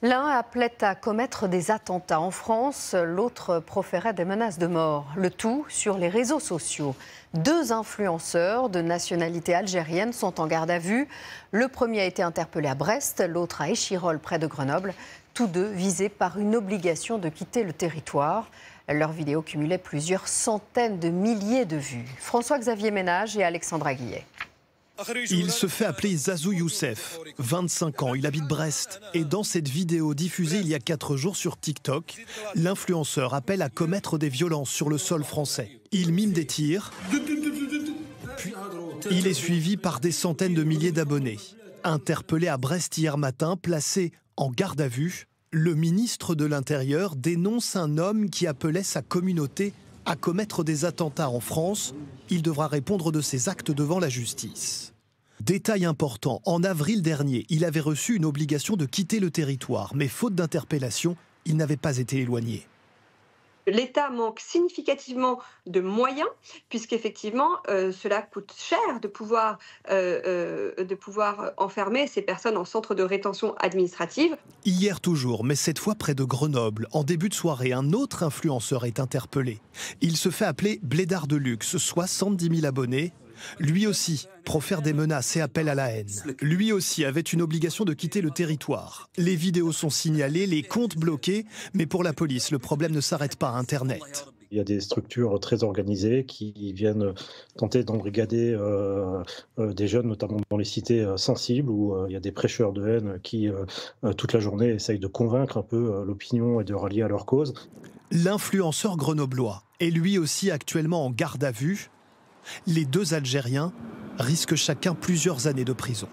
L'un appelait à commettre des attentats en France, l'autre proférait des menaces de mort. Le tout sur les réseaux sociaux. Deux influenceurs de nationalité algérienne sont en garde à vue. Le premier a été interpellé à Brest, l'autre à Échirolles près de Grenoble. Tous deux visés par une obligation de quitter le territoire. Leur vidéo cumulait plusieurs centaines de milliers de vues. François-Xavier Ménage et Alexandra Guillet. Il se fait appeler Zazou Youssef, 25 ans, il habite Brest. Et dans cette vidéo diffusée il y a 4 jours sur TikTok, l'influenceur appelle à commettre des violences sur le sol français. Il mime des tirs, puis il est suivi par des centaines de milliers d'abonnés. Interpellé à Brest hier matin, placé en garde à vue, le ministre de l'Intérieur dénonce un homme qui appelait sa communauté à commettre des attentats en France. Il devra répondre de ses actes devant la justice. Détail important, en avril dernier, il avait reçu une obligation de quitter le territoire, mais faute d'interpellation, il n'avait pas été éloigné. L'État manque significativement de moyens, puisqu'effectivement, cela coûte cher de pouvoir enfermer ces personnes en centre de rétention administrative. Hier toujours, mais cette fois près de Grenoble, en début de soirée, un autre influenceur est interpellé. Il se fait appeler Blédard de Luxe, 70 000 abonnés. Lui aussi profère des menaces et appelle à la haine. Lui aussi avait une obligation de quitter le territoire. Les vidéos sont signalées, les comptes bloqués, mais pour la police, le problème ne s'arrête pas à Internet. Il y a des structures très organisées qui viennent tenter d'embrigader des jeunes, notamment dans les cités sensibles, où il y a des prêcheurs de haine qui, toute la journée, essayent de convaincre un peu l'opinion et de rallier à leur cause. L'influenceur grenoblois est lui aussi actuellement en garde à vue. Les deux Algériens risquent chacun plusieurs années de prison.